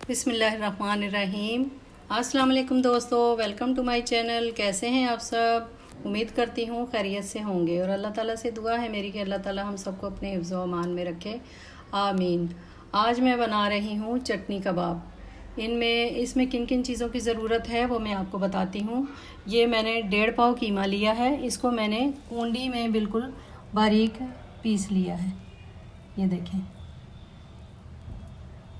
बिस्मिल्लाहिर्रहमानिर्रहीम। अस्सलाम वालेकुम दोस्तों, वेलकम टू माय चैनल। कैसे हैं आप सब? उम्मीद करती हूँ खैरियत से होंगे और अल्लाह ताला से दुआ है मेरी कि अल्लाह ताला हम सबको अपने हिफ्ज़ व अमान में रखे, आमीन। आज मैं बना रही हूँ चटनी कबाब। इसमें किन किन चीज़ों की ज़रूरत है वो मैं आपको बताती हूँ। ये मैंने 1.5 पाव कीमा लिया है। इसको मैंने कूंडी में बिल्कुल बारीक पीस लिया है। ये देखें,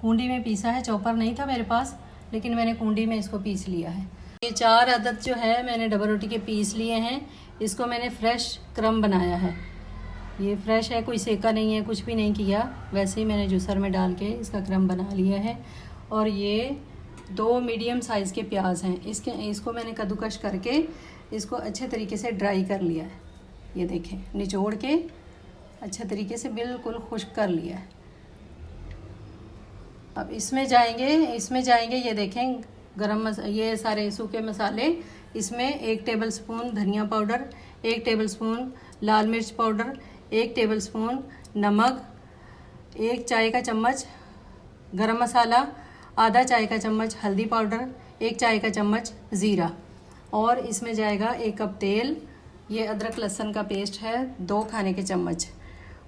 कूंडी में पीसा है, चॉपर नहीं था मेरे पास, लेकिन मैंने कूंडी में इसको पीस लिया है। ये 4 अदद जो है मैंने डबल रोटी के पीस लिए हैं। इसको मैंने फ्रेश क्रम बनाया है। ये फ्रेश है, कोई सेका नहीं है, कुछ भी नहीं किया, वैसे ही मैंने जूसर में डाल के इसका क्रम बना लिया है। और ये 2 मीडियम साइज़ के प्याज हैं। इसको मैंने कद्दूकश करके इसको अच्छे तरीके से ड्राई कर लिया है। ये देखें, निचोड़ के अच्छे तरीके से बिल्कुल खुश्क कर लिया है। अब इसमें जाएंगे ये देखें ये सारे सूखे मसाले। इसमें 1 टेबल स्पून धनिया पाउडर, 1 टेबल स्पून लाल मिर्च पाउडर, 1 टेबल स्पून नमक, 1 चाय का चम्मच गरम मसाला, आधा चाय का चम्मच हल्दी पाउडर, 1 चाय का चम्मच ज़ीरा, और इसमें जाएगा 1 कप तेल। ये अदरक लहसुन का पेस्ट है 2 खाने के चम्मच,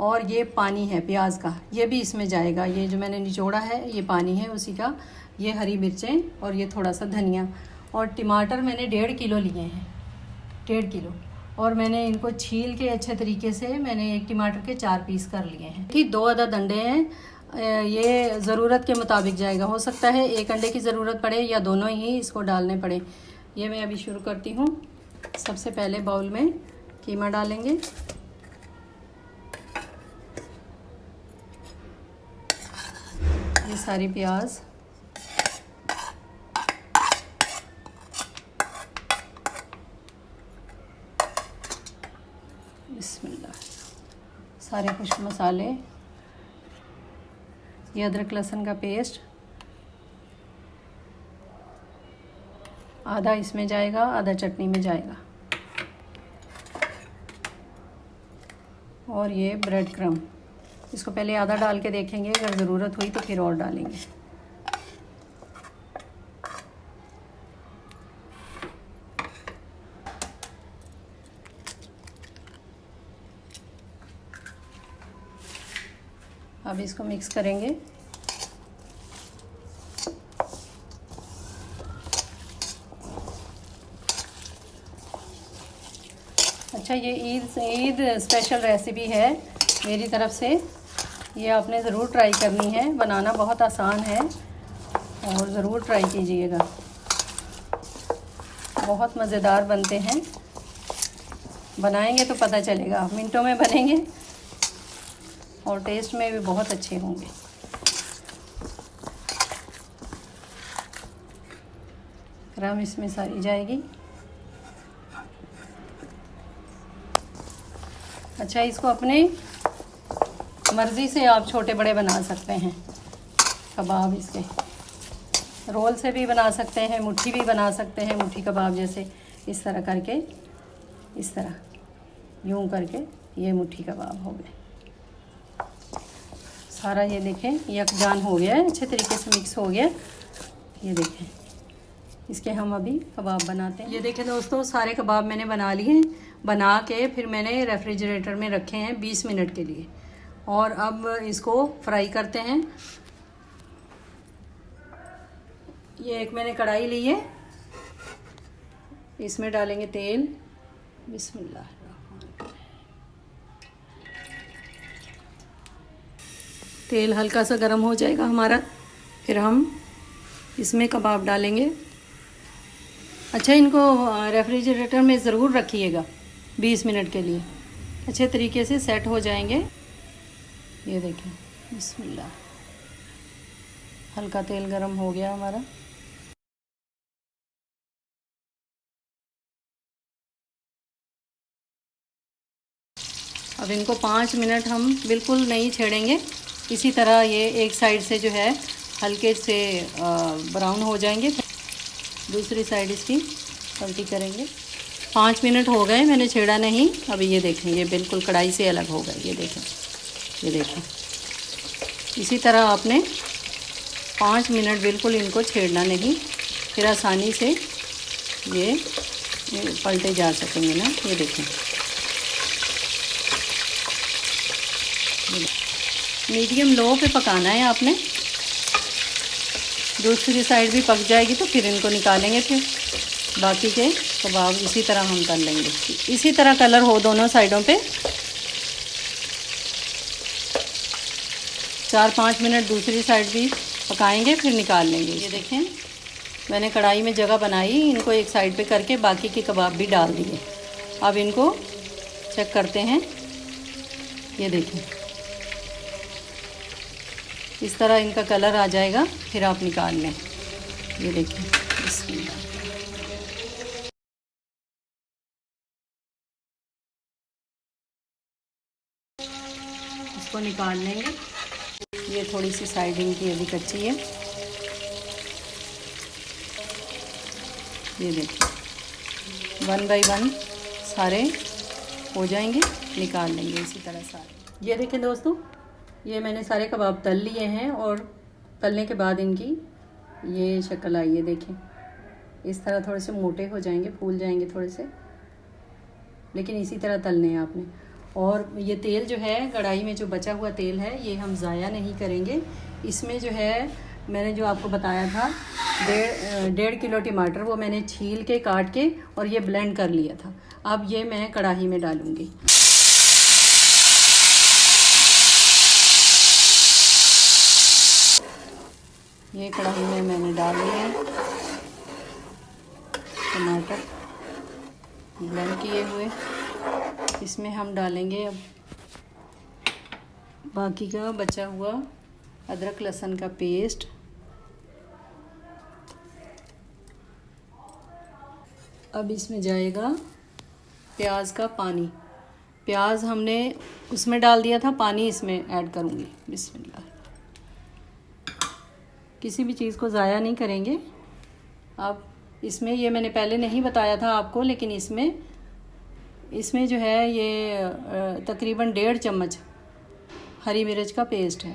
और ये पानी है प्याज का, ये भी इसमें जाएगा। ये जो मैंने निचोड़ा है ये पानी है उसी का। ये हरी मिर्चें और ये थोड़ा सा धनिया, और टमाटर मैंने 1.5 किलो लिए हैं, 1.5 किलो। और मैंने इनको छील के अच्छे तरीके से मैंने एक टमाटर के 4 पीस कर लिए हैं। ठीक, 2 अदद अंडे हैं। ये ज़रूरत के मुताबिक जाएगा, हो सकता है 1 अंडे की ज़रूरत पड़े या दोनों ही इसको डालने पड़े। ये मैं अभी शुरू करती हूँ। सबसे पहले बाउल में कीमा डालेंगे। ये सारी प्याज, बिस्मिल्लाह, सारे खुश्क मसाले, ये अदरक लहसुन का पेस्ट आधा इसमें जाएगा, आधा चटनी में जाएगा, और ये ब्रेड क्रम्ब। इसको पहले आधा डाल के देखेंगे, अगर ज़रूरत हुई तो फिर और डालेंगे। अब इसको मिक्स करेंगे। अच्छा, ये ईद स्पेशल रेसिपी है मेरी तरफ से। ये आपने ज़रूर ट्राई करनी है, बनाना बहुत आसान है और ज़रूर ट्राई कीजिएगा। बहुत मज़ेदार बनते हैं, बनाएंगे तो पता चलेगा, मिनटों में बनेंगे और टेस्ट में भी बहुत अच्छे होंगे। क्रम इसमें सारी जाएगी। अच्छा, इसको अपने मर्ज़ी से आप छोटे बड़े बना सकते हैं कबाब। इसके रोल से भी बना सकते हैं, मुट्ठी भी बना सकते हैं, मुट्ठी कबाब जैसे इस तरह करके, इस तरह यूं करके ये मुट्ठी कबाब हो गए। सारा ये देखें यकजान हो गया है, अच्छे तरीके से मिक्स हो गया। ये देखें, इसके हम अभी कबाब बनाते हैं। ये देखें दोस्तों, सारे कबाब मैंने बना लिए। बना के फिर मैंने रेफ्रिजरेटर में रखे हैं 20 मिनट के लिए, और अब इसको फ्राई करते हैं। ये एक मैंने कढ़ाई ली है, इसमें डालेंगे तेल। बिस्मिल्लाह, तेल हल्का सा गर्म हो जाएगा हमारा, फिर हम इसमें कबाब डालेंगे। अच्छा, इनको रेफ्रिजरेटर में ज़रूर रखिएगा 20 मिनट के लिए, अच्छे तरीके से सेट हो जाएंगे। ये देखें, बिस्मिल्लाह, हल्का तेल गरम हो गया हमारा। अब इनको 5 मिनट हम बिल्कुल नहीं छेड़ेंगे, इसी तरह ये एक साइड से जो है हल्के से ब्राउन हो जाएंगे, दूसरी साइड इसकी पलटी करेंगे। 5 मिनट हो गए, मैंने छेड़ा नहीं। अभी ये देखें, ये बिल्कुल कढ़ाई से अलग हो गए। ये देखें, इसी तरह आपने 5 मिनट बिल्कुल इनको छेड़ना नहीं, फिर आसानी से ये पलटे जा सकेंगे ना। ये देखें, मीडियम लो पे पकाना है आपने। दूसरी साइड भी पक जाएगी तो फिर इनको निकालेंगे, फिर बाकी के कबाब इसी तरह हम तल लेंगे। इसी तरह कलर हो दोनों साइडों पे। 4-5 मिनट दूसरी साइड भी पकाएंगे, फिर निकाल लेंगे। ये देखें, मैंने कढ़ाई में जगह बनाई, इनको एक साइड पे करके बाकी के कबाब भी डाल दिए। अब इनको चेक करते हैं। ये देखें, इस तरह इनका कलर आ जाएगा, फिर आप निकाल लें। ये देखें, इसको निकाल लेंगे। ये थोड़ी सी साइड इनकी अभी कच्ची है। ये देखिए, 1 बाय 1 सारे हो जाएंगे, निकाल लेंगे इसी तरह सारे। ये देखें दोस्तों, ये मैंने सारे कबाब तल लिए हैं और तलने के बाद इनकी ये शक्ल आई है। देखें, इस तरह थोड़े से मोटे हो जाएंगे, फूल जाएंगे थोड़े से, लेकिन इसी तरह तलने हैं आपने। और ये तेल जो है, कढ़ाई में जो बचा हुआ तेल है, ये हम ज़ाया नहीं करेंगे। इसमें जो है, मैंने जो आपको बताया था, 1.5 किलो टमाटर, वो मैंने छील के काट के और ये ब्लेंड कर लिया था। अब ये मैं कढ़ाई में डालूँगी। ये कढ़ाई में मैंने डाल लिया टमाटर ब्लेंड किए हुए। इसमें हम डालेंगे अब बाकी का बचा हुआ अदरक लहसुन का पेस्ट। अब इसमें जाएगा प्याज का पानी। प्याज हमने उसमें डाल दिया था, पानी इसमें ऐड करूँगी। बिस्मिल्लाह। किसी भी चीज़ को ज़ाया नहीं करेंगे। अब इसमें, ये मैंने पहले नहीं बताया था आपको, लेकिन इसमें जो है ये तकरीबन 1.5 चम्मच हरी मिर्च का पेस्ट है।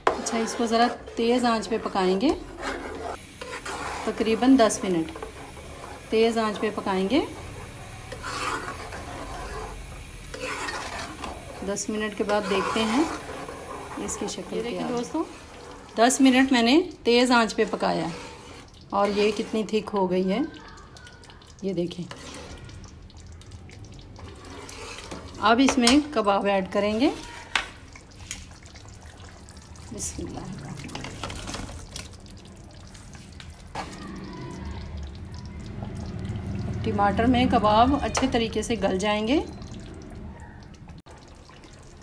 अच्छा, इसको ज़रा तेज़ आंच पे पकाएंगे, तकरीबन 10 मिनट तेज़ आंच पे पकाएंगे। 10 मिनट के बाद देखते हैं इसकी शक्ल। ये देखिए दोस्तों, 10 मिनट मैंने तेज़ आंच पे पकाया है और ये कितनी थिक हो गई है। ये देखें। अब इसमें कबाब ऐड करेंगे। बिस्मिल्लाह। टमाटर में कबाब अच्छे तरीके से गल जाएंगे।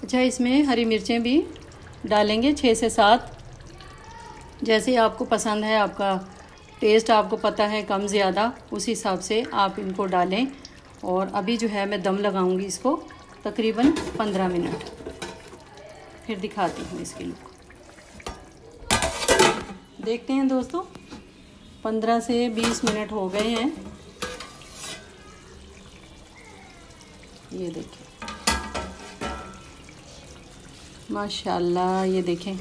अच्छा, इसमें हरी मिर्चें भी डालेंगे, 6 से 7, जैसे आपको पसंद है। आपका टेस्ट आपको पता है, कम ज़्यादा, उस हिसाब से आप इनको डालें। और अभी जो है मैं दम लगाऊंगी इसको तकरीबन 15 मिनट, फिर दिखाती हूँ इसकी लुक। देखते हैं दोस्तों, 15 से 20 मिनट हो गए हैं। ये देखिए, माशाल्लाह, ये देखें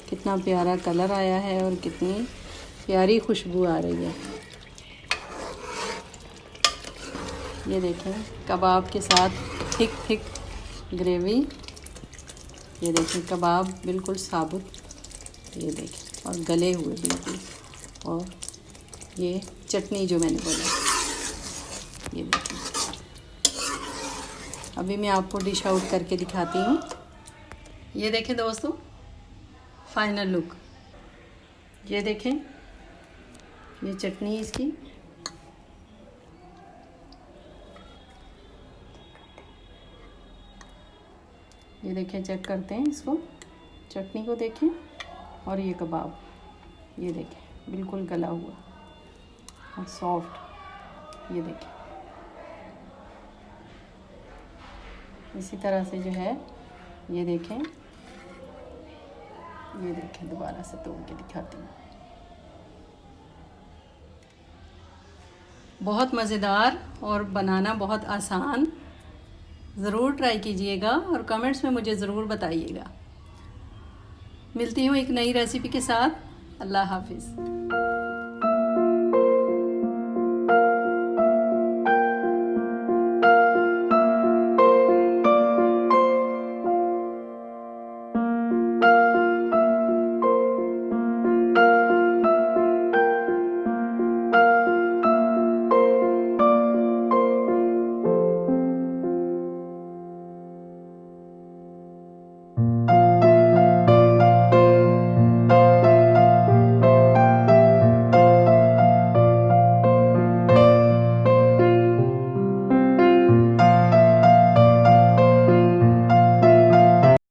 कितना प्यारा कलर आया है और कितनी प्यारी खुशबू आ रही है। ये देखें, कबाब के साथ थिक ग्रेवी। ये देखें, कबाब बिल्कुल साबुत, ये देखें, और गले हुए बिल्कुल। और ये चटनी जो मैंने बोला, ये देखें। अभी मैं आपको डिश आउट करके दिखाती हूँ। ये देखें दोस्तों, फाइनल लुक। ये देखें, ये चटनी इसकी। ये देखें, चेक करते हैं इसको, चटनी को देखें, और ये कबाब, ये देखें बिल्कुल गला हुआ और सॉफ्ट। ये देखें, इसी तरह से जो है, ये देखें, ये देखें, दोबारा से तोड़ के दिखाती हूँ। बहुत मज़ेदार और बनाना बहुत आसान। ज़रूर ट्राई कीजिएगा और कमेंट्स में मुझे ज़रूर बताइएगा। मिलती हूँ एक नई रेसिपी के साथ। अल्लाह हाफिज़।